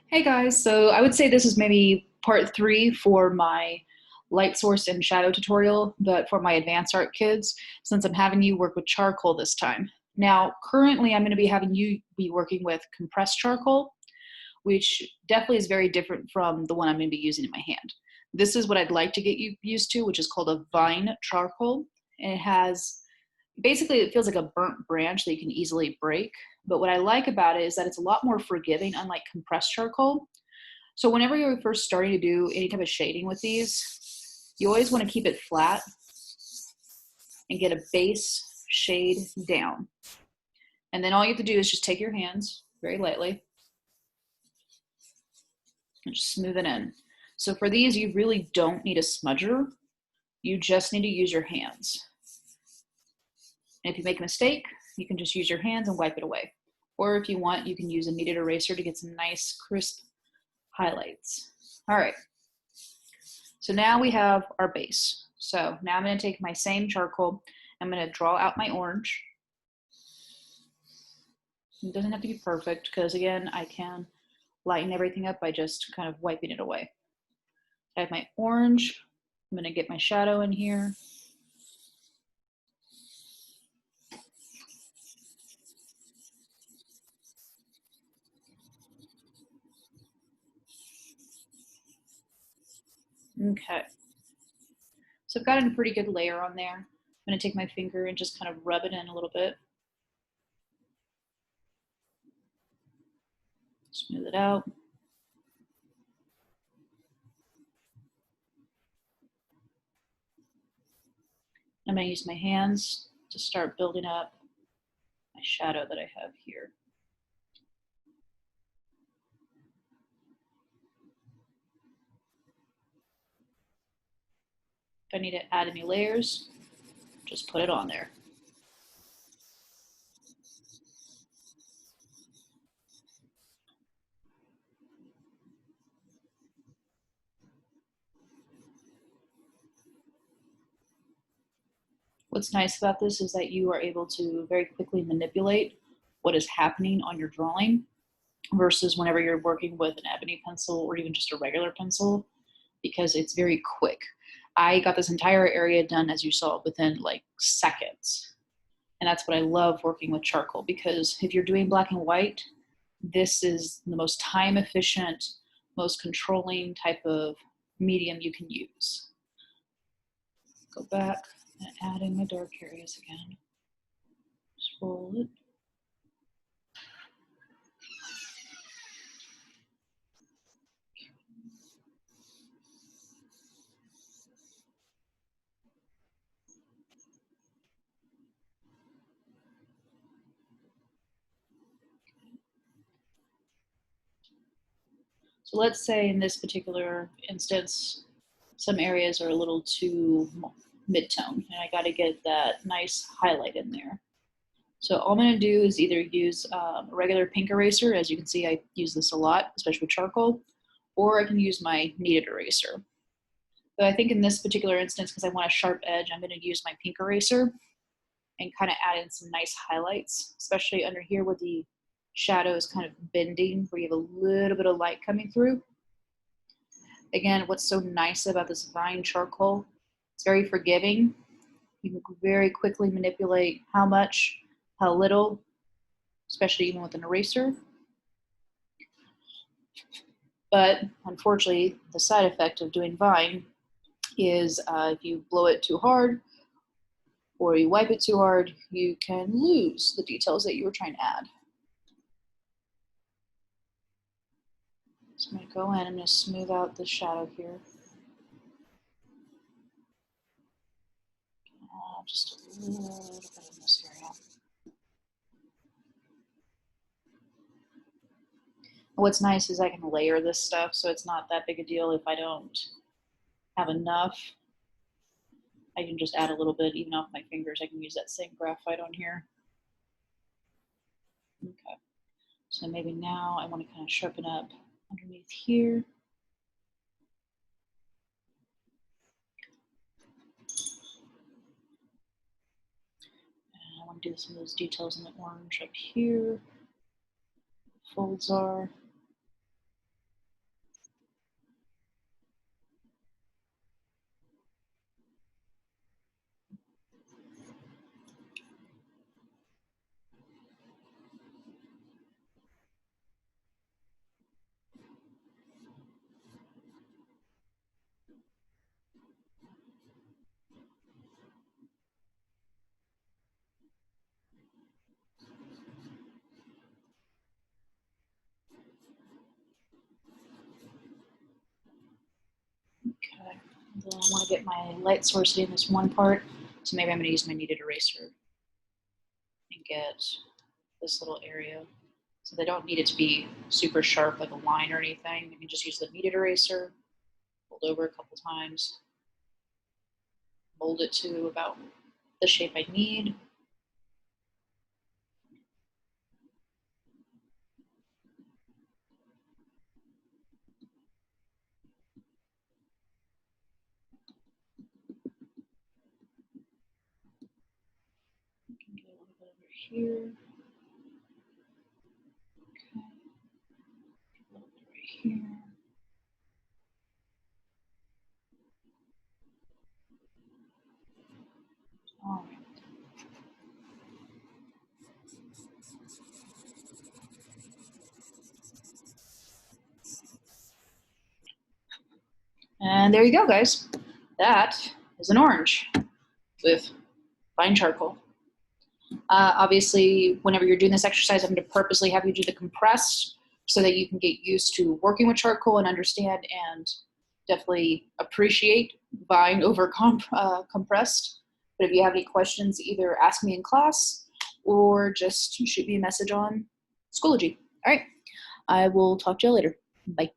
Hey guys, so I would say this is maybe part three for my light source and shadow tutorial, but for my advanced art kids, since I'm having you work with charcoal this time. Now, currently I'm going to be having you be working with compressed charcoal, which definitely is very different from the one I'm going to be using in my hand. This is what I'd like to get you used to, which is called a vine charcoal. And it has, basically it feels like a burnt branch that you can easily break. But what I like about it is that it's a lot more forgiving, unlike compressed charcoal. So whenever you're first starting to do any type of shading with these, you always want to keep it flat and get a base shade down. And then all you have to do is just take your hands very lightly and just smooth it in. So for these, you really don't need a smudger. You just need to use your hands. And if you make a mistake, you can just use your hands and wipe it away. Or if you want, you can use a kneaded eraser to get some nice crisp highlights. All right, so now we have our base. So now I'm going to take my same charcoal. I'm going to draw out my orange. It doesn't have to be perfect because, again, I can lighten everything up by just kind of wiping it away. I have my orange. I'm going to get my shadow in here. Okay. So I've gotten a pretty good layer on there. I'm going to take my finger and just kind of rub it in a little bit. Smooth it out. I'm going to use my hands to start building up my shadow that I have here. If I need to add any layers, just put it on there. What's nice about this is that you are able to very quickly manipulate what is happening on your drawing versus whenever you're working with an ebony pencil or even just a regular pencil, because it's very quick. I got this entire area done, as you saw, within like seconds. And that's what I love working with charcoal, because if you're doing black and white, this is the most time efficient, most controlling type of medium you can use. Go back and add in my dark areas again. Just roll it. So let's say in this particular instance, some areas are a little too mid-tone and I got to get that nice highlight in there. So all I'm going to do is either use a regular pink eraser. As you can see, I use this a lot, especially with charcoal, or I can use my kneaded eraser. But I think in this particular instance, because I want a sharp edge, I'm going to use my pink eraser and kind of add in some nice highlights, especially under here where the shadow is kind of bending, where you have a little bit of light coming through. Again, what's so nice about this vine charcoal, it's very forgiving. You can very quickly manipulate how much, how little, especially even with an eraser. But unfortunately, the side effect of doing vine is if you blow it too hard or you wipe it too hard, you can lose the details that you were trying to add. So I'm going to go in, I'm going to smooth out the shadow here. Just a little bit in this area. What's nice is I can layer this stuff, so it's not that big a deal if I don't have enough. I can just add a little bit, even off my fingers. I can use that same graphite on here. Okay, so maybe now I want to kind of sharpen up underneath here. And I want to do some of those details in the orange up here. Folds are. then I want to get my light source in this one part, so maybe I'm going to use my kneaded eraser and get this little area. So they don't need it to be super sharp like a line or anything. You can just use the kneaded eraser, fold over a couple times, mold it to about the shape I need. Get a little bit over here. Okay. A little bit right here. All right. And there you go, guys. That is an orange with fine charcoal. Obviously, whenever you're doing this exercise, I'm going to purposely have you do the compressed so that you can get used to working with charcoal and understand and definitely appreciate vine over compressed. But if you have any questions, either ask me in class or just shoot me a message on Schoology. All right. I will talk to you later. Bye.